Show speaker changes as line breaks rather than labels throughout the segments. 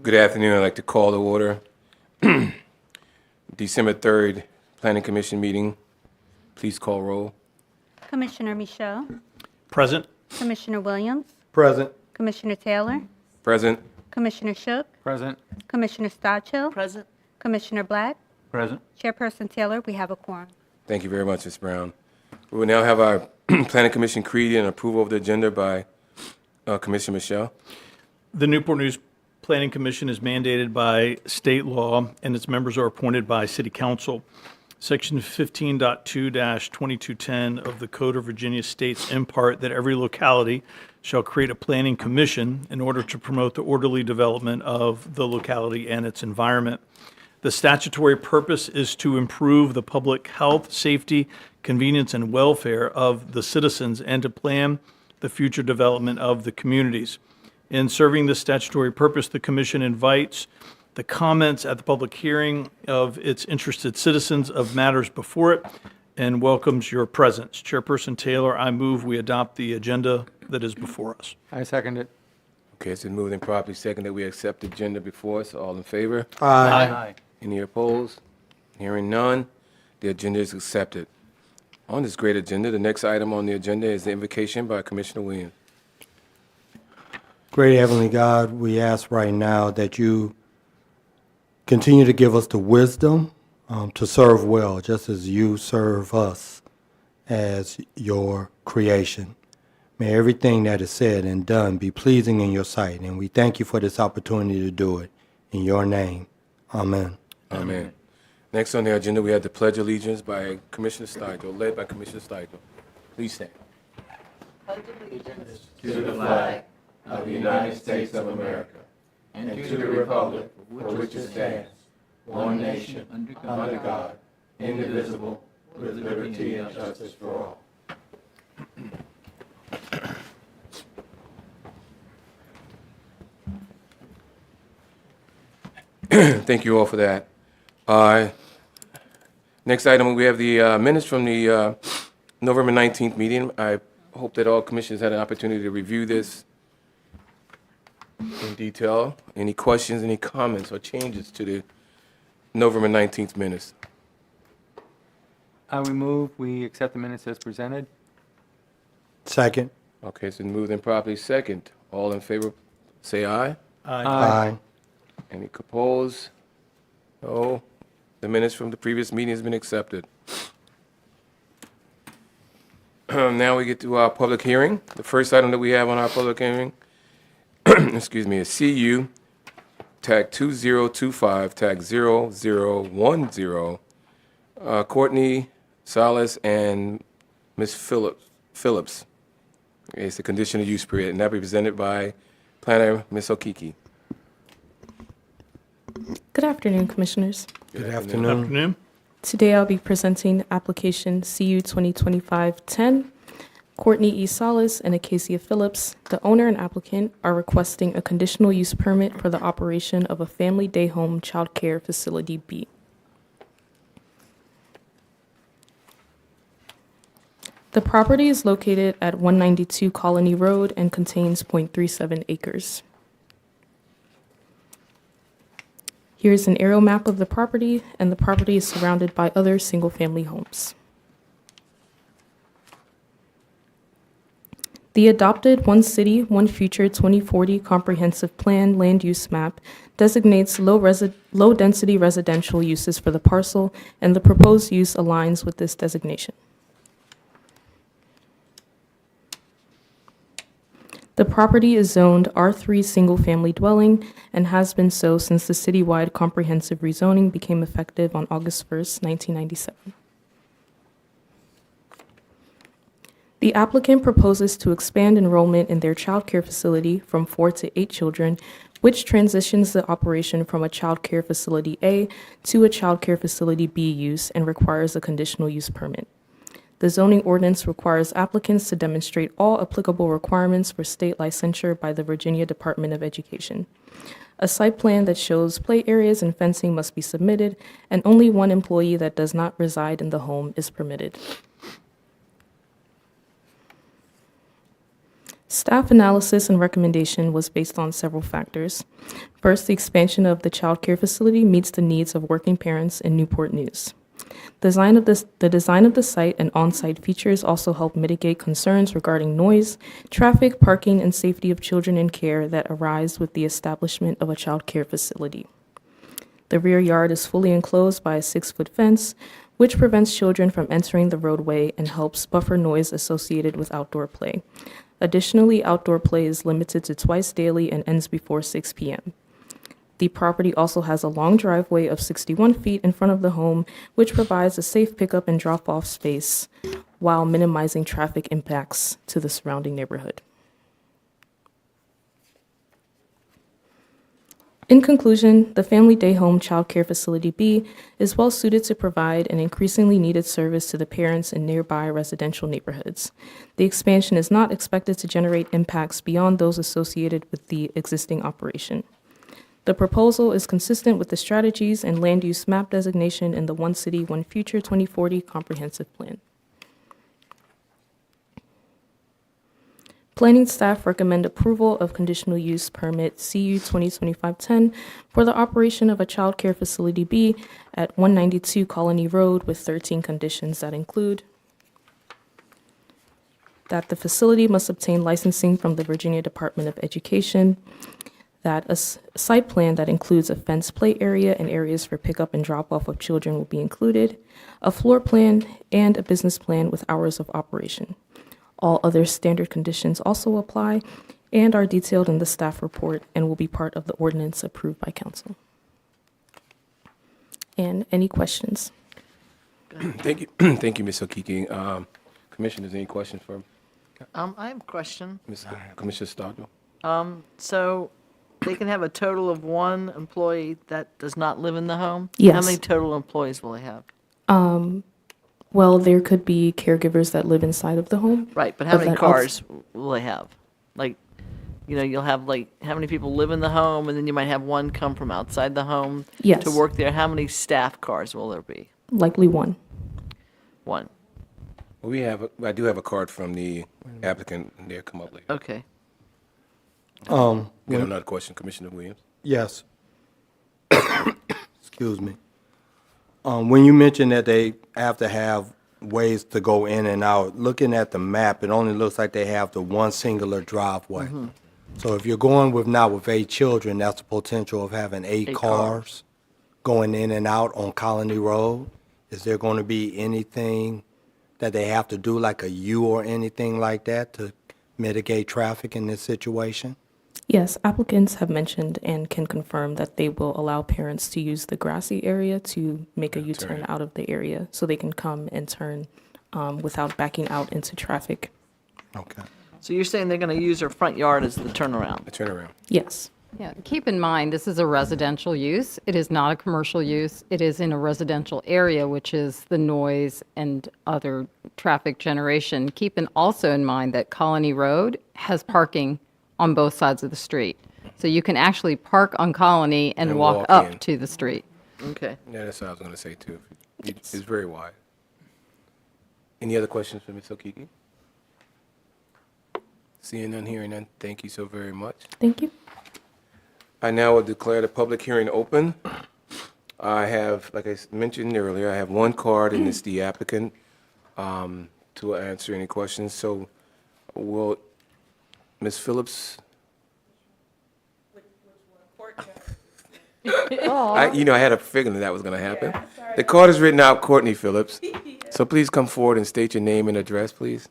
Good afternoon. I'd like to call to order December 3rd Planning Commission meeting. Please call roll.
Commissioner Michaud,
Present.
Commissioner Williams,
Present.
Commissioner Taylor,
Present.
Commissioner Shook,
Present.
Commissioner Stodchill,
Present.
Commissioner Black,
Present.
Chairperson Taylor, we have a quorum.
Thank you very much, Ms. Brown. We will now have our Planning Commission created and approval of the agenda by Commissioner Michelle.
The Newport News Planning Commission is mandated by state law, and its members are appointed by City Council. Section 15.2-2210 of the Code of Virginia states in part that every locality shall create a planning commission in order to promote the orderly development of the locality and its environment. The statutory purpose is to improve the public health, safety, convenience, and welfare of the citizens and to plan the future development of the communities. In serving this statutory purpose, the Commission invites the comments at the public hearing of its interested citizens of matters before it and welcomes your presence. Chairperson Taylor, I move we adopt the agenda that is before us.
I second it.
Okay, it's been moved and properly second that we accept the agenda before us. All in favor?
Aye.
Any opposed? Hearing none, the agenda is accepted. On this great agenda, the next item on the agenda is the invocation by Commissioner Williams.
Great Heavenly God, we ask right now that you continue to give us the wisdom to serve well, just as you serve us as your creation. May everything that is said and done be pleasing in your sight, and we thank you for this opportunity to do it. In your name, amen.
Amen. Next on the agenda, we have the Pledge of Allegiance by Commissioner Stodchill, led by Commissioner Stodchill. Please stand.
To the flag of the United States of America and to the republic for which it stands, one nation, under God, indivisible, with liberty and justice for all.
Thank you all for that. Next item, we have the minutes from the November 19th meeting. I hope that all commissioners had an opportunity to review this in detail. Any questions, any comments, or changes to the November 19th minutes?
We move we accept the minutes as presented.
Second.
Okay, it's been moved and properly second. All in favor, say aye.
Aye.
Any opposed? No. The minutes from the previous meeting has been accepted. Now we get to our public hearing. The first item that we have on our public hearing, excuse me, is CU tag 2025 tag 0010. Courtney Salas and Ms. Phillips. It's a conditional use period, and that be presented by planner Ms. Okiki.
Good afternoon, Commissioners.
Good
Good
afternoon.
afternoon.
Today I'll be presenting application CU 2025-10. Courtney E. Salas and Acacia Phillips, the owner and applicant, are requesting a conditional use permit for the operation of a family day home child care facility B. The property is located at 192 Colony Road and contains 0.37 acres. Here's an aerial map of the property, and the property is surrounded by other single-family homes. The adopted One City, One Future 2040 Comprehensive Plan land use map designates low-density residential uses for the parcel, and the proposed use aligns with this designation. The property is zoned R3 single-family dwelling and has been so since the citywide comprehensive rezoning became effective on August 1st, 1997. The applicant proposes to expand enrollment in their child care facility from 4 to 8 children, which transitions the operation from a child care facility A to a child care facility B use and requires a conditional use permit. The zoning ordinance requires applicants to demonstrate all applicable requirements for state licensure by the Virginia Department of Education. A site plan that shows play areas and fencing must be submitted, and only one employee that does not reside in the home is permitted. Staff analysis and recommendation was based on several factors. First, the expansion of the child care facility meets the needs of working parents in Newport News. The design of the site and on-site features also help mitigate concerns regarding noise, traffic, parking, and safety of children in care that arise with the establishment of a child care facility. The rear yard is fully enclosed by a 6-foot fence, which prevents children from entering the roadway and helps buffer noise associated with outdoor play. Additionally, outdoor play is limited to twice daily and ends before 6 p.m. The property also has a long driveway of 61 feet in front of the home, which provides a safe pickup and drop-off space while minimizing traffic impacts to the surrounding neighborhood. In conclusion, the Family Day Home Child Care Facility B is well suited to provide an increasingly needed service to the parents in nearby residential neighborhoods. The expansion is not expected to generate impacts beyond those associated with the existing operation. The proposal is consistent with the strategies and land use map designation in the One City, One Future 2040 Comprehensive Plan. Planning staff recommend approval of conditional use permit CU 2025-10 for the operation of a child care facility B at 192 Colony Road with 13 conditions that include that the facility must obtain licensing from the Virginia Department of Education, that a site plan that includes a fenced play area and areas for pickup and drop-off of children will be included, a floor plan, and a business plan with hours of operation. All other standard conditions also apply and are detailed in the staff report and will be part of the ordinance approved by council. And any questions?
Thank you. Thank you, Ms. Okiki. Commissioners, any questions for
I have a question.
Commissioner Stodgle?
So they can have a total of one employee that does not live in the home?
Yes.
How many total employees will they have?
Well, there could be caregivers that live inside of the home.
Right, but how
Of
many
that
cars will they have? Like, you'll have like, how many people live in the home, and then you might have one come from outside the home
Yes.
to work there. How many staff cars will there be?
Likely one.
One.
Well, I do have a card from the applicant, and they'll come up later.
Okay.
We have another question, Commissioner Williams.
Yes. Excuse me. When you mentioned that they have to have ways to go in and out, looking at the map, it only looks like they have the one singular driveway. So if you're going with 8 children, that's the potential of having 8 cars going in and out on Colony Road. Is there going to be anything that they have to do, like a U or anything like that, to mitigate traffic in this situation?
Yes, applicants have mentioned and can confirm that they will allow parents to use the grassy area to make a U-turn out of the area so they can come and turn without backing out into traffic.
Okay.
So you're saying they're going to use their front yard as the turnaround?
A turnaround.
Yes.
Yeah, keep in mind, this is a residential use. It is not a commercial use. It is in a residential area, which is the noise and other traffic generation. Keep also in mind that Colony Road has parking on both sides of the street. So you can actually park on Colony and
And
walk
walk
up
in.
to the street.
Okay.
Yeah, that's what I was going to say, too. It's very wide. Any other questions for Ms. Okiki? Seeing none, hearing none, thank you so very much.
Thank you.
I now will declare the public hearing open. I have, like I mentioned earlier, I have one card, and it's the applicant to answer any questions. So will Ms. Phillips? I had a feeling that was going to happen. The card is written out, Courtney Phillips. So please come forward and state your name and address, please.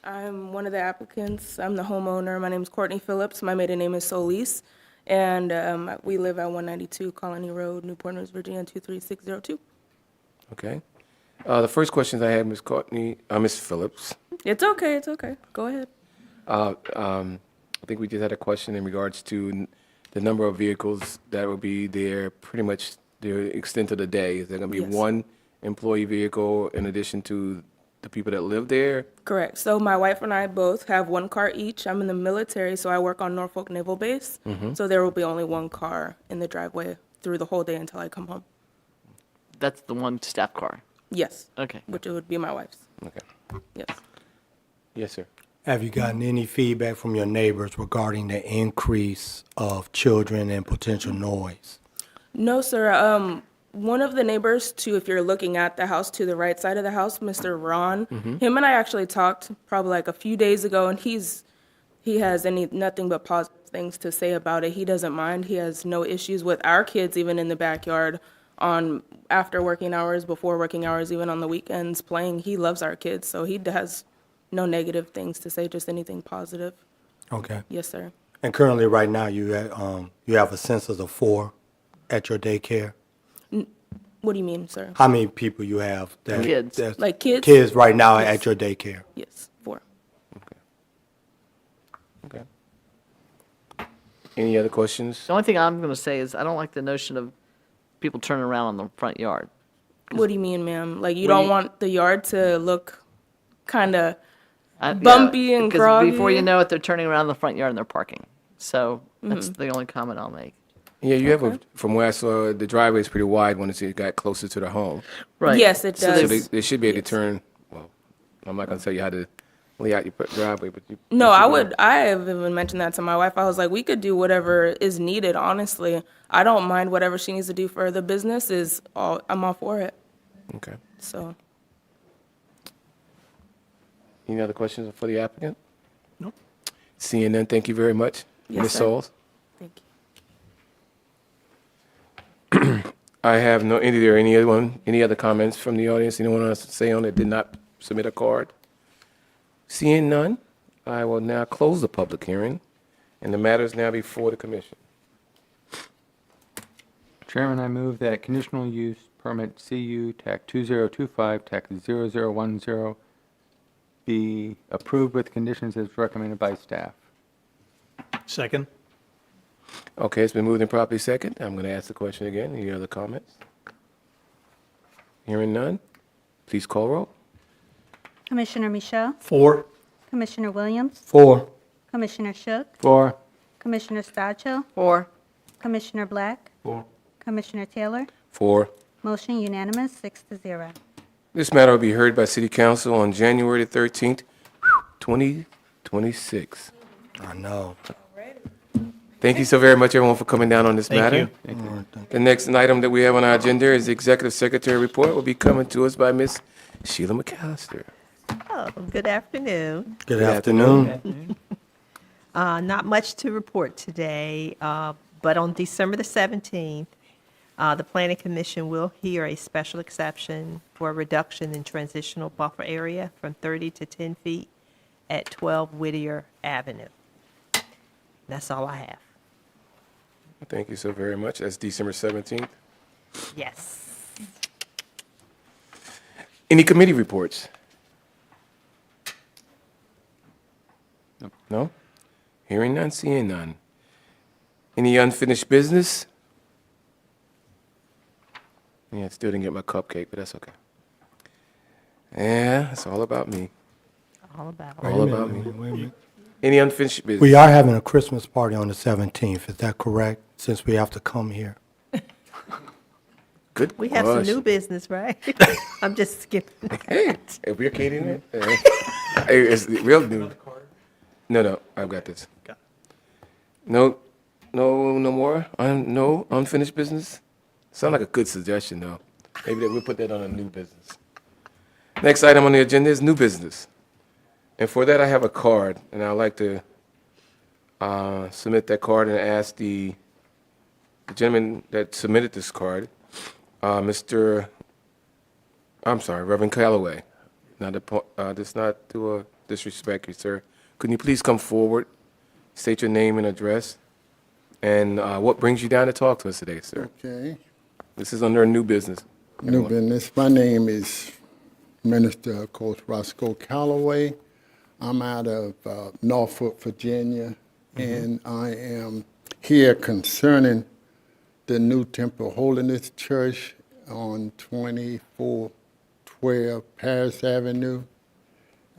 I'm one of the applicants. I'm the homeowner. My name is Courtney Phillips. My maiden name is Solis. And we live at 192 Colony Road, Newport News, Virginia, 23602.
Okay. The first questions I have, Ms. Phillips.
It's okay. It's okay. Go ahead.
I think we just had a question in regards to the number of vehicles that will be there pretty much the extent of the day. Is there going to be
Yes.
one employee vehicle in addition to the people that live there?
Correct. So my wife and I both have one car each. I'm in the military, so I work on Norfolk Naval Base. So there will be only one car in the driveway through the whole day until I come home.
That's the one staff car?
Yes.
Okay.
Which it would be my wife's.
Okay.
Yes.
Yes, sir.
Have you gotten any feedback from your neighbors regarding the increase of children and potential noise?
No, sir. One of the neighbors to, if you're looking at the house to the right side of the house, Mr. Ron, him and I actually talked probably like a few days ago, and he has nothing but positive things to say about it. He doesn't mind. He has no issues with our kids, even in the backyard, on after working hours, before working hours, even on the weekends playing. He loves our kids, so he has no negative things to say, just anything positive.
Okay.
Yes, sir.
And currently, right now, you have a census of 4 at your daycare.
What do you mean, sir?
How many people you have?
Kids.
Like kids?
Kids right now
Yes.
at your daycare.
Yes, 4.
Okay. Any other questions?
The only thing I'm going to say is I don't like the notion of people turning around on the front yard.
What do you mean, ma'am? Like you
When
don't
you-
want the yard to look kind of
Yeah,
bumpy and
because before you
groggy.
know it, they're turning around the front yard and they're parking. So that's
Mm-hmm.
the only comment I'll make.
Yeah, you have from where I saw, the driveway is pretty wide when it got closer to the home.
Right.
Yes, it
So
does.
So they should be able to turn, well, I'm not going to tell you how to lay out your driveway, but you.
No,
you should
I
be-
would. I have even mentioned that to my wife. I was like, we could do whatever is needed. Honestly, I don't mind whatever she needs to do for the business. I'm all for it.
Okay.
So
Any other questions for the applicant?
No.
Seeing none, thank you very much.
Yes,
Ms.
sir.
Souls?
thank you.
I have no, any other comments from the audience? Anyone else to say on it did not submit a card? Seeing none, I will now close the public hearing, and the matter is now before the commission.
Chairman, I move that conditional use permit CU TAC 2025 TAC 0010 be approved with conditions as recommended by staff.
Second?
Okay, it's been moved and properly second. I'm going to ask the question again. Any other comments? Hearing none, please call roll.
Commissioner Michelle,
4.
Commissioner Williams,
4.
Commissioner Shook,
4.
Commissioner Stachel,
Or
Commissioner Black,
4.
Commissioner Taylor.
4.
Motion unanimous, 6-0.
This matter will be heard by City Council on January the 13th, 2026.
I know.
Thank you so very much, everyone, for coming down on this
Thank
matter.
you.
Thank you.
The next item that we have on our agenda is the Executive Secretary report will be coming to us by Ms. Sheila McAllister.
Oh, good afternoon.
Good afternoon.
Not much to report today, but on December the 17th, the Planning Commission will hear a special exception for a reduction in transitional buffer area from 30 to 10 feet at 12 Whittier Avenue. That's all I have.
Thank you so very much. That's December 17th.
Yes.
Any committee reports?
No.
No? Hearing none, seeing none. Any unfinished business? Yeah, I still didn't get my cupcake, but that's okay. Yeah, it's all about me.
All about it.
All about me.
Wait a minute.
Any unfinished business?
We are having a Christmas party on the 17th. Is that correct? Since we have to come here.
Good
We have some
question.
new business, right? I'm just skipping.
Hey, if we're catering it, hey, it's real new. No, I've got this. No more. No unfinished business. Sound like a good suggestion, though. Maybe that we'll put that on a new business. Next item on the agenda is new business, and for that I have a card, and I'd like to submit that card and ask the gentleman that submitted this card, Reverend Calloway. This not to disrespect you, sir. Could you please come forward, state your name and address, and what brings you down to talk to us today, sir?
Okay,
This is under new business.
new business. My name is Minister Coach Roscoe Calloway. I'm out of Norfolk, Virginia, and I am here concerning the New Temple Holiness Church on 2412 Paris Avenue,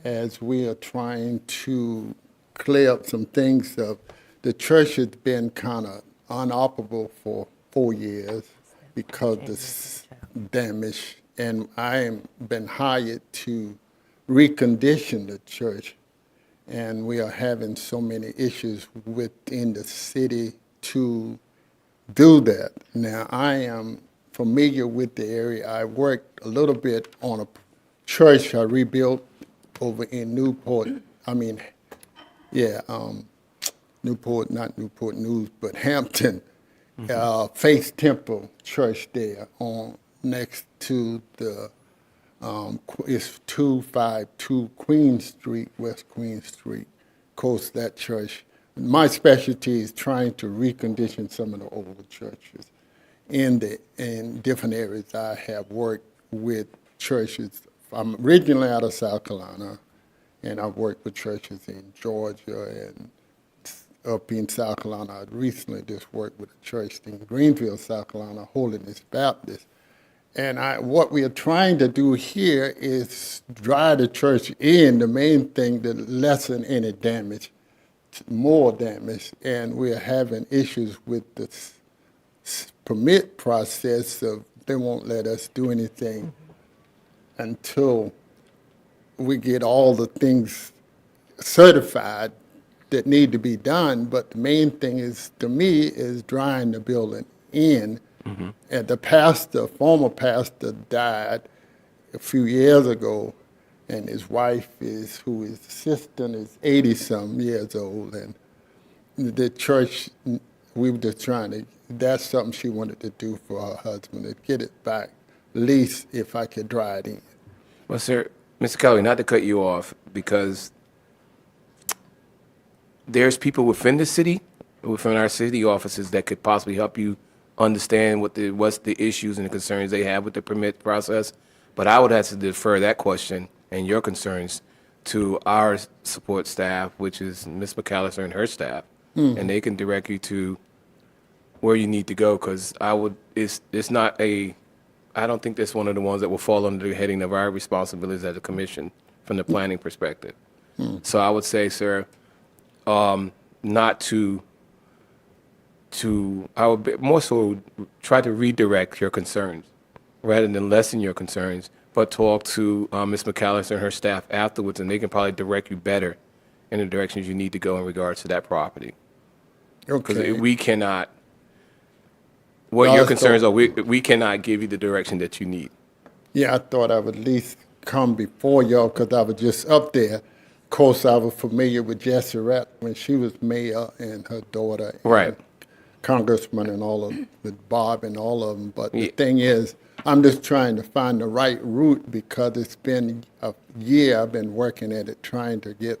as we are trying to clear up some things. The church has been kind of inoperable for 4 years because of the damage, and I am been hired to recondition the church. and we are having so many issues within the city to do that. Now, I am familiar with the area. I worked a little bit on a church I rebuilt over in Newport. Newport, not Newport News, but Hampton, Faith Temple Church there on next to the, it's 252 Queen Street, West Queen Street. Of course, that church. My specialty is trying to recondition some of the older churches in different areas. I have worked with churches. I'm originally out of South Carolina, and I've worked with churches in Georgia and up in South Carolina. I recently just worked with a church in Greenville, South Carolina, Holiness Baptist. And what we are trying to do here is drive the church in, the main thing, to lessen any damage, more damage. And we're having issues with the permit process, so they won't let us do anything until we get all the things certified that need to be done. But the main thing is, to me, is drying the building in. And the former pastor died a few years ago, and his wife who is assistant, is 80-some years old. And the church, we were just trying to, that's something she wanted to do for her husband, to get it back, at least if I could dry it in.
Well, sir, Mr. Kelly, not to cut you off, because there's people within the city, within our city offices, that could possibly help you understand what's the issues and the concerns they have with the permit process. But I would have to defer that question and your concerns to our support staff, which is Ms. McAllister and her staff, and they can direct you to where you need to go. Because it's not I don't think that's one of the ones that will fall under the heading of our responsibilities as a commission from the planning perspective. So I would say, sir, not to. I would more so try to redirect your concerns rather than lessen your concerns, but talk to Ms. McAllister and her staff afterwards, and they can probably direct you better in the directions you need to go in regards to that property. Because
Okay.
we cannot, what your concerns are, we cannot give you the direction that you need.
Yeah, I thought I would at least come before y'all, because I was just up there. Of course, I was familiar with Jessie Ratt when she was mayor, and her daughter.
Right.
Congressman and all of, with Bob and all of them. But the
Yeah.
thing is, I'm just trying to find the right route, because it's been a year I've been working at it, trying to get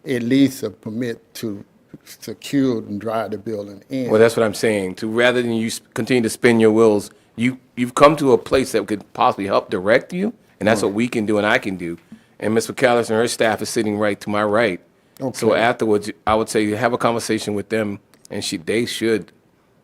at least a permit to secure and dry the building in.
Well, that's what I'm saying. Rather than you continue to spin your wheels, you've come to a place that could possibly help direct you, and that's what we can do and I can do. And Ms. McAllister and her staff is sitting right to my right. So
Okay.
afterwards, I would say have a conversation with them, and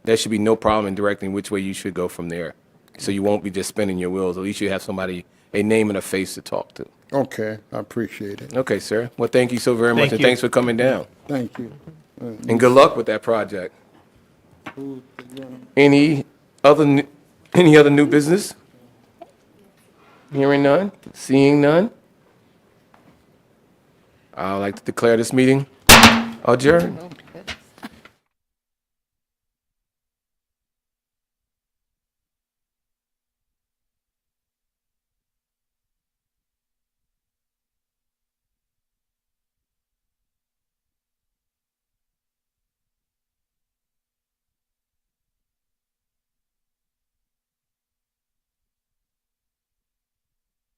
there should be no problem in directing which way you should go from there. So you won't be just spinning your wheels. At least you have somebody, a name and a face to talk to.
Okay, I appreciate it.
Okay, sir. Well, thank you so very much,
Thank
and
you.
thanks for coming down.
Thank you.
And good luck with that project. Any other new business? Hearing none, seeing none. I'd like to declare this meeting adjourned.